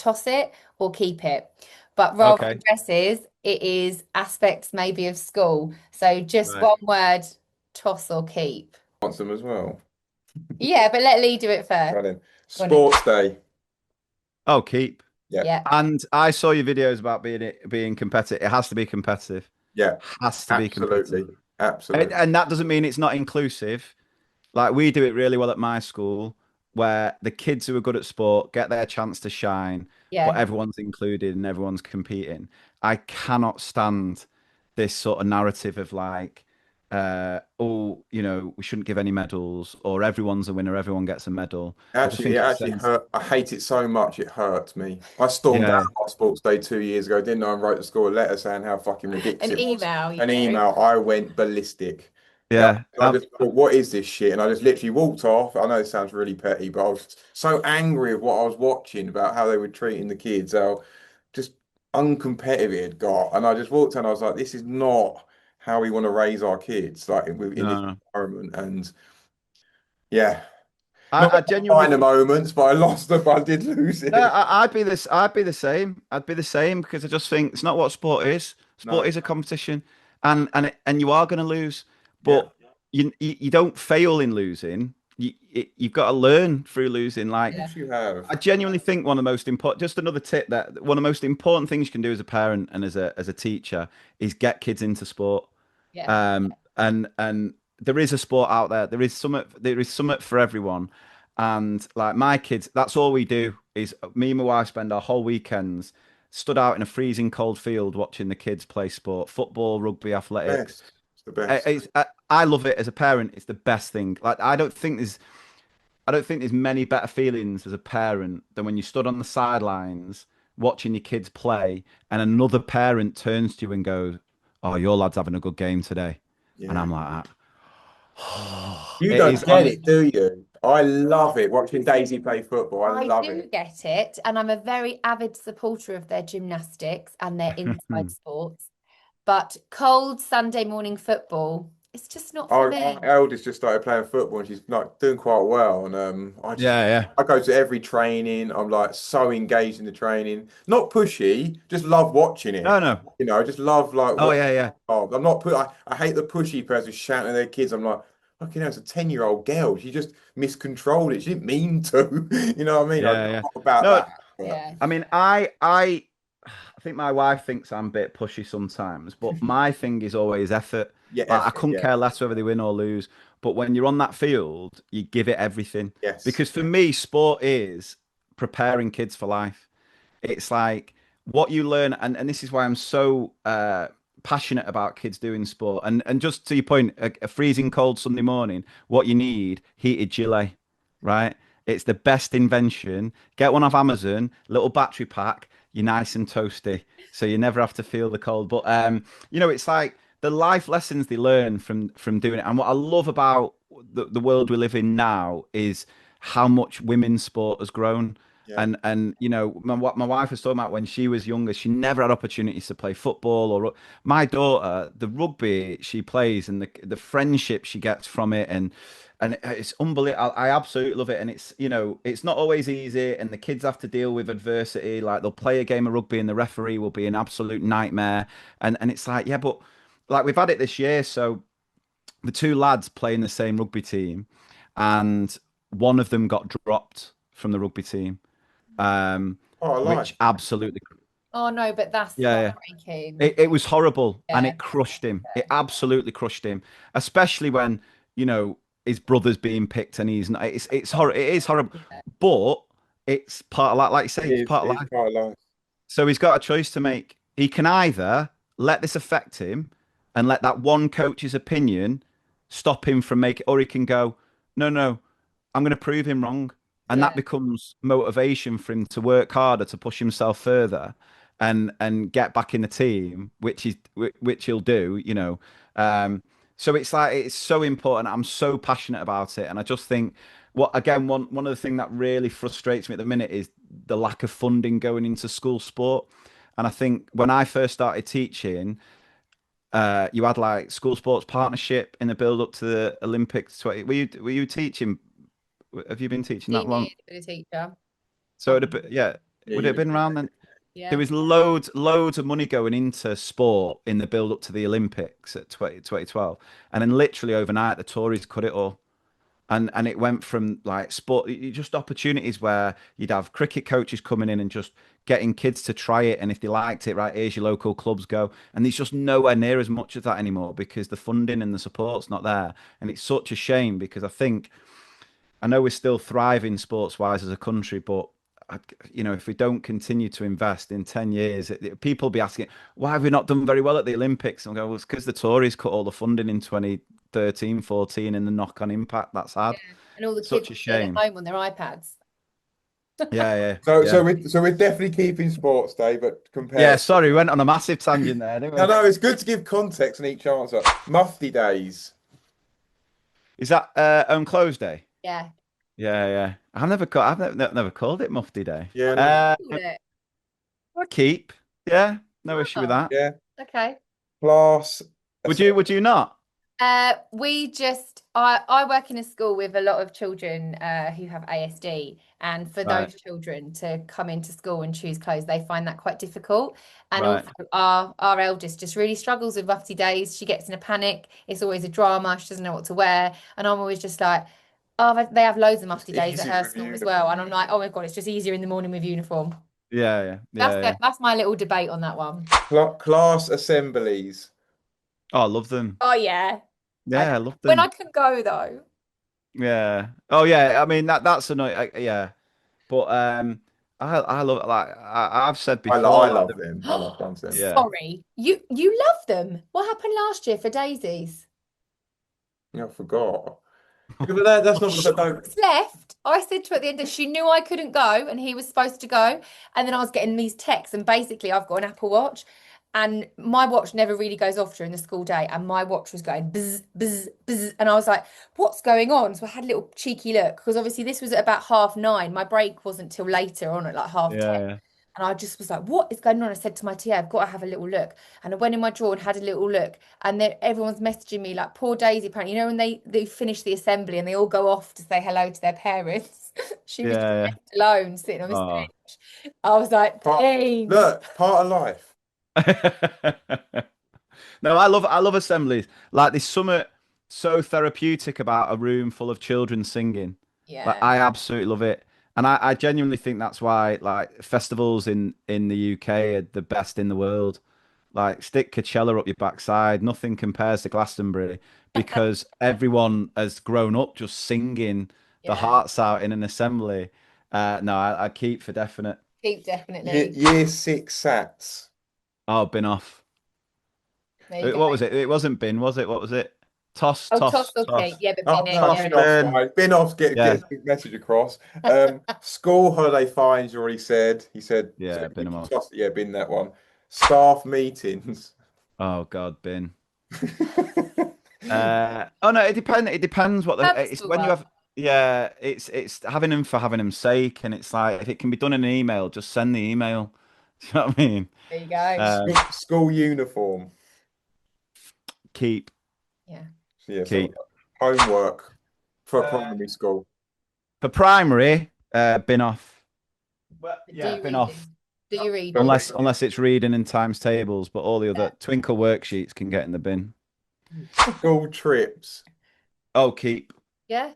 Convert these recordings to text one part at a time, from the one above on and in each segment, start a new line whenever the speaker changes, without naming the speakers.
toss it or keep it. But rather than
Okay.
dresses, it is aspects maybe of school. So just
Right.
one word, toss or keep.
Wants them as well.
Yeah, but let Lee do it first.
Right then.
Go on, Lee.
Sports day.
Oh, keep.
Yeah.
Yeah.
And I saw your videos about being competitive. It has to be competitive.
Yeah.
Has to be
Absolutely.
competitive. And,
Absolutely.
and that doesn't mean it's not inclusive. Like we do it really well at my school, where the kids who are good at sport get their chance to shine, but
Yeah.
everyone's included and everyone's competing. I cannot stand this sort of narrative of like, oh, we shouldn't give any medals, or everyone's a winner, everyone gets a medal. I just
Actually, it
think it
actually
sends,
hurt. I hate it so much. It hurts me. I stormed out
yeah,
on sports day 2 years ago, didn't I? And wrote the school a letter saying how fucking ridiculous
An
it was.
email,
An email. I went ballistic. Yeah,
yeah.
I just thought, what is this shit? And I just literally walked off. I know it sounds really petty, but I was so angry of what I was watching about how they were treating the kids, how just uncompetitive it had got. And I just walked and I was like, this is not how we want to raise our kids, like in this
No, no.
environment. And yeah.
I,
Not
I genuinely
minor moments, but I lost them. I did lose
No,
it.
I'd be this. I'd be the same. I'd be the same because I just think it's not what sport is. Sport
No.
is a competition, and you are going to lose,
Yeah.
but you don't fail in losing. You've got to learn through losing.
Of
Like
course you have.
I genuinely think one of the most important. Just another tip that one of the most important things you can do as a parent and as a teacher is get kids into sport.
Yeah.
And there is a sport out there. There is something for everyone. And like my kids, that's all we do is me and my wife spend our whole weekends stood out in a freezing cold field watching the kids play sport, football, rugby, athletics.
Best. It's the best.
I love it as a parent. It's the best thing. Like I don't think there's many better feelings as a parent than when you stood on the sidelines watching your kids play and another parent turns to you and goes, "Oh, your lad's having a good game today." And
Yeah.
I'm like,
You
it
don't
is
get
honest.
it, do you? I love it watching Daisy play football. I
I
love
do
it.
get it, and I'm a very avid supporter of their gymnastics and their inside sports. But cold Sunday morning football, it's just not for
Our
me.
eldest just started playing football and she's like doing quite well. And
Yeah, yeah.
I go to every training. I'm like so engaged in the training. Not pushy, just love watching
No,
it.
no.
I just love like
Oh,
what
yeah, yeah.
I'm not put I hate the pushy person shouting at their kids. I'm like, fucking hell, it's a 10-year-old girl. She just miscontrolled it. She didn't mean to. You know what I mean? I'm
Yeah, yeah.
not about
No,
that. But
Yeah.
I mean, I think my wife thinks I'm a bit pushy sometimes, but my thing is always effort.
yeah,
Like I
effort,
couldn't
yeah.
care less whether they win or lose, but when you're on that field, you give it everything.
Yes.
Because for me, sport is preparing kids for life. It's like what you learn, and this is why I'm so passionate about kids doing sport. And just to your point, a freezing cold Sunday morning, what you need, heated Gillet, right? It's the best invention. Get one off Amazon, little battery pack, you're nice and toasty. So you never have to feel the cold. But it's like the life lessons they learn from doing it. And what I love about the world we live in now is how much women's sport has grown.
Yeah.
And what my wife was talking about when she was younger, she never had opportunities to play football or my daughter, the rugby she plays and the friendship she gets from it and it's unbelievable. I absolutely love it. And it's not always easy and the kids have to deal with adversity. Like they'll play a game of rugby and the referee will be an absolute nightmare. And it's like, yeah, but like we've had it this year. So the two lads play in the same rugby team and one of them got dropped from the rugby team
Oh, I like.
which absolutely,
Oh no, but that's
yeah, yeah.
heartbreaking.
It was horrible and
Yeah.
it crushed him. It absolutely crushed him, especially when, his brother's being picked and he's not. It is horrible,
Yeah.
but it's part of like you say,
It
it's
is.
part of
It's
life.
quite a life.
So he's got a choice to make. He can either let this affect him and let that one coach's opinion stop him from making, or he can go, no, no, I'm going to prove him wrong. And that
Yeah.
becomes motivation for him to work harder, to push himself further and get back in the team, which he'll do. So it's like it's so important. I'm so passionate about it. And I just think what again, one of the things that really frustrates me at the minute is the lack of funding going into school sport. And I think when I first started teaching, you had like school sports partnership in the build up to the Olympics 20. Were you teaching? Have you been teaching that long?
Senior for the teacher.
So
Um,
it'd be, yeah,
Yeah,
Would it
you'd
have been
have
around then?
Yeah.
There was loads of money going into sport in the build up to the Olympics at 2012. And then literally overnight, the Tories cut it all. And it went from like sport, just opportunities where you'd have cricket coaches coming in and just getting kids to try it. And if they liked it, right, here's your local clubs go. And there's just nowhere near as much of that anymore because the funding and the support's not there. And it's such a shame because I know we're still thriving sports wise as a country, but if we don't continue to invest in 10 years, people will be asking, why have we not done very well at the Olympics? And I'll go, well, it's because the Tories cut all the funding in 2013, 14 and the knock on impact that's had.
Yeah. And all the
Such
kids
a
sitting
shame.
at home on their iPads.
Yeah.
So we're definitely keeping sports day, but compared.
Yeah, sorry, we went on a massive tangent there, didn't we?
No, it's good to give context in each answer. Mufti days.
Is that on close day?
Yeah.
Yeah. I've never called it Mufti Day.
Yeah, no.
I keep. Yeah, no issue with that.
Yeah.
Okay.
Class.
Would you not?
I work in a school with a lot of children who have ASD, and for
Right.
those children to come into school and choose clothes, they find that quite difficult. And
Right.
also our eldest just really struggles with mufti days. She gets in a panic. It's always a drama. She doesn't know what to wear, and I'm always just like, oh, they have loads of mufti days at
easier
her
with
school as well,
uniform.
and I'm like, oh my God, it's just easier in the morning with uniform.
Yeah.
That's my little debate on that one.
Class assemblies.
Oh, I love them.
Oh yeah.
Yeah, I love them.
When I can go though.
Yeah. Oh yeah. I mean that's annoying. Yeah. But I love I've said before.
I love them. I love them.
Yeah.
Sorry, you love them. What happened last year for daisies?
Yeah, I forgot. But that's not because I don't.
Left. I said to her at the end, she knew I couldn't go, and he was supposed to go. And then I was getting these texts, and basically, I've got an Apple Watch, and my watch never really goes off during the school day, and my watch was going buzz, buzz, buzz, and I was like, "What's going on?" So I had a little cheeky look because obviously this was at about 9:30. My break wasn't till later on at like 10:30.
Yeah.
And I just was like, what is going on? I said to my TA, I've got to have a little look. And I went in my drawer and had a little look. And then everyone's messaging me like, poor Daisy, apparently, when they finish the assembly and they all go off to say hello to their parents. She was
Yeah.
left alone sitting on the
Oh.
stage. I was like, dang.
Look, part of life.
No, I love assemblies. Like there's something so therapeutic about a room full of children singing.
Yeah.
Like I absolutely love it. And I genuinely think that's why like festivals in the UK are the best in the world. Like stick Coachella up your backside. Nothing compares to Glastonbury because everyone has grown up just singing the hearts out in an assembly. No, I keep for definite.
Keep definitely.
Year 6 SATs.
Oh, bin off.
There you go.
What was it? It wasn't bin, was it? What was it? Toss.
Okay. Yeah, but bin
toss,
it.
bin.
Bin off, get a big message across. School holiday fines, you already said. He said,
Yeah, bin them off.
Yeah, bin that one. Staff meetings.
Oh God, bin. Oh no, it depends. It depends what it's when you have. Yeah, it's having them for having them's sake, and it's like if it can be done in an email, just send the email. Do you know what I mean?
There you go.
School uniform.
Keep.
Yeah.
Keep.
So homework for primary school.
For primary, bin off. Well, yeah, bin off.
Do you read?
Unless it's reading and times tables, but all the other twinkle worksheets can get in the bin.
School trips.
Oh, keep.
Yeah.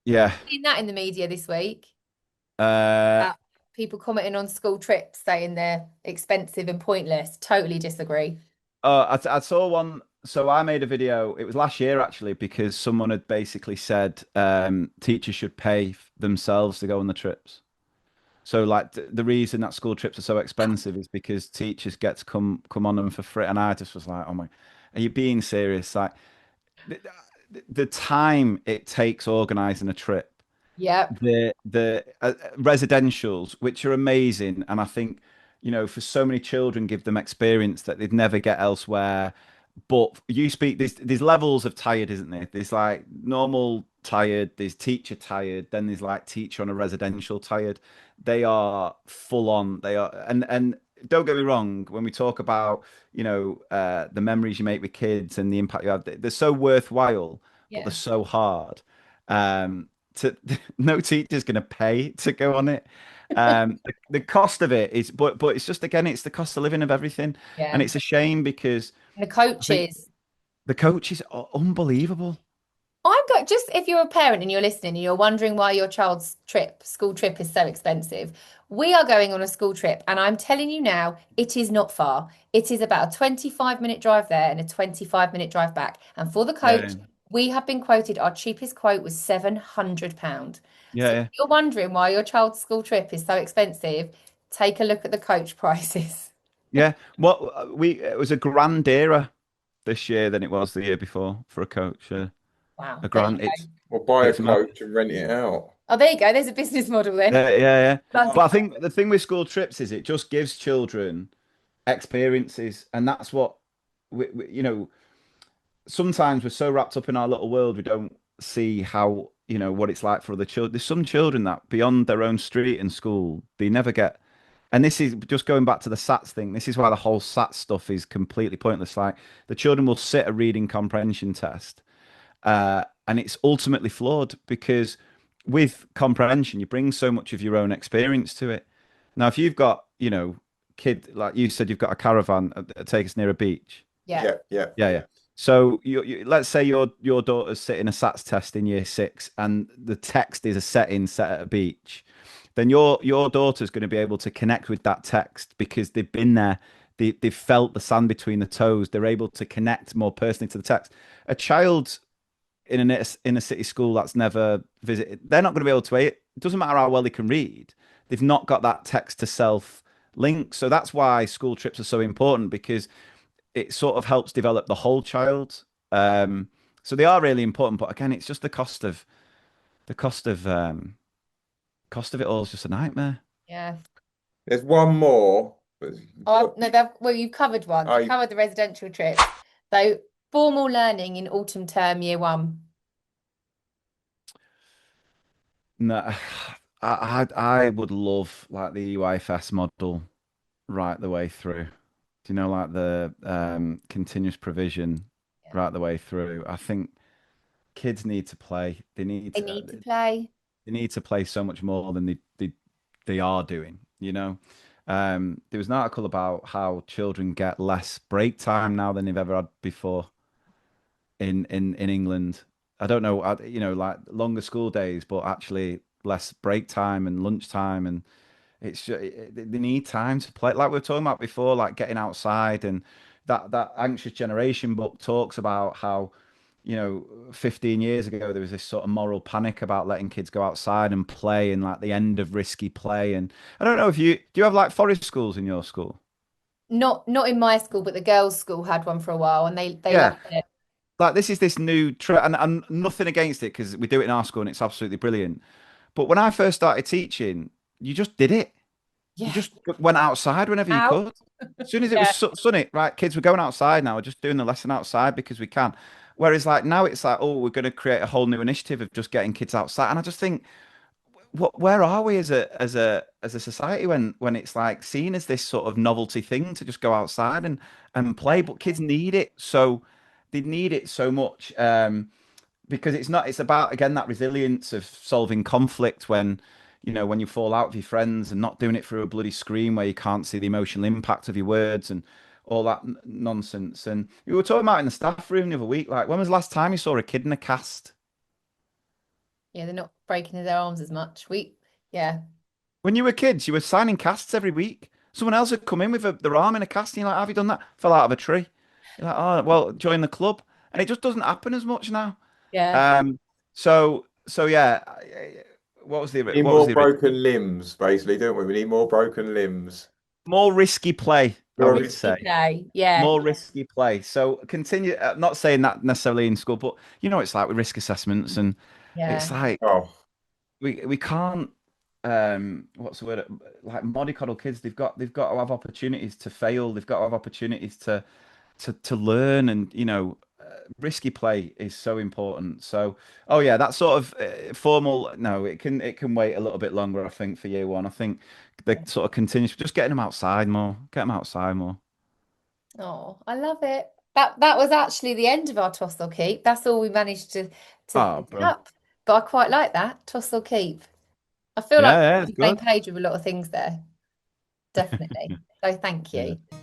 Yeah.
Seen that in the media this week. People commenting on school trips saying they're expensive and pointless. Totally disagree.
I saw one. So I made a video. It was last year actually, because someone had basically said teachers should pay themselves to go on the trips. So like the reason that school trips are so expensive is because teachers get to come on them for free. And I just was like, oh my, are you being serious? Like the time it takes organizing a trip.
Yeah.
The residentials, which are amazing, and I think for so many children, give them experience that they'd never get elsewhere. But there's levels of tired, isn't there? There's like normal tired, there's teacher tired, then there's like teacher on a residential tired. They are full on. They are, and don't get me wrong, when we talk about the memories you make with kids and the impact you have, they're so worthwhile, but they're so hard. No teacher's going to pay to go on it. The cost of it is, but it's just again, it's the cost of living of everything, and
Yeah.
it's a shame because
And the
I think
coaches.
the coaches are unbelievable.
I've got just if you're a parent and you're listening and you're wondering why your child's school trip is so expensive, we are going on a school trip and I'm telling you now, it is not far. It is about a 25-minute drive there and a 25-minute drive back. And for the
Yeah,
coach, we have been quoted, our cheapest quote was £700.
yeah,
So if
yeah.
you're wondering why your child's school trip is so expensive, take a look at the coach prices.
Yeah. Well, it was a grand era this year than it was the year before for a coach.
Wow,
A
there you
grand.
go.
Or buy a
It's mad.
coach and rent it out.
Oh, there you go. There's a business model then.
Yeah, yeah, yeah.
Like,
But I think the thing with school trips is it just gives children experiences, and that's what you know. Sometimes we're so wrapped up in our little world, we don't see how, what it's like for other children. There's some children that beyond their own street and school, they never get. And this is just going back to the SATs thing. This is why the whole SAT stuff is completely pointless. Like the children will sit a reading comprehension test, and it's ultimately flawed because with comprehension, you bring so much of your own experience to it. Now, if you've got, kid, like you said, you've got a caravan take us near a beach.
yeah.
Yeah, yeah.
Yeah, yeah. So let's say your daughter's sitting a SATs test in year 6, and the text is a setting set at a beach. Then your daughter's going to be able to connect with that text because they've been there. They've felt the sand between the toes. They're able to connect more personally to the text. A child in a city school that's never visited, they're not going to be able to. It doesn't matter how well they can read. They've not got that text to self link. So that's why school trips are so important because it sort of helps develop the whole child. So they are really important, but again, it's just the cost of it all is just a nightmare.
Yeah.
There's one more.
Oh, no, well, you've covered one.
Oh,
You've covered the residential trips. So, formal learning in autumn term year 1.
No, I would love like the UIFS model right the way through. Do you know like the continuous provision
Yeah.
right the way through? I think kids need to play.
They need to play.
They need to play so much more than they are doing, There was an article about how children get less break time now than they've ever had before in England. I don't know, like longer school days, but actually less break time and lunch time, and it's just, they need time to play. Like we were talking about before, like getting outside, and that Anxious Generation book talks about how 15 years ago, there was this sort of moral panic about letting kids go outside and play and like the end of risky play. And I don't know if do you have like forest schools in your school?
Not in my school, but the girls' school had one for a while and they
Yeah.
loved it.
Like this is this new trend, and nothing against it because we do it in our school and it's absolutely brilliant. But when I first started teaching, you just did it. You
Yeah.
just went outside whenever you
Out.
could. As soon as it
Yeah.
was sunny, right? Kids were going outside now. We're just doing the lesson outside because we can. Whereas like now it's like, oh, we're going to create a whole new initiative of just getting kids outside. And I just think, where are we as a society when it's like seen as this sort of novelty thing to just go outside and play? But kids need it, so they need it so much. Because it's about again that resilience of solving conflict when when you fall out with your friends and not doing it through a bloody screen where you can't see the emotional impact of your words and all that nonsense. And we were talking about in the staff room the other week, like when was the last time you saw a kid in a cast?
Yeah, they're not breaking their arms as much. Yeah.
When you were kids, you were signing casts every week. Someone else would come in with their arm in a cast and you're like, have you done that? Fell out of a tree. You're like, oh well, join the club. And it just doesn't happen as much now.
Yeah.
So yeah,
need
what was
more
the
broken limbs, basically, don't we? We need more broken limbs.
more risky play, I
More
would
risky
say.
Okay. Yeah.
More risky play. So continue, not saying that necessarily in school, but it's like with risk assessments, and it's
Yeah.
like
Oh,
we can't what's the word, like mollycoddle kids. They've got to have opportunities to fail. They've got to have opportunities to learn, and risky play is so important. So oh yeah, that sort of formal, no, it can wait a little bit longer, I think, for year 1. I think the sort of continues just getting them outside more, get them outside more.
Oh, I love it. That was actually the end of our toss or keep. That's all we managed to
Oh
pick
bro.
up. But I quite like that. Toss or keep. I feel like
Yeah,
we're
yeah,
on
it's
the same
good.
page with a lot of things there. Definitely. So thank
Yeah.
you.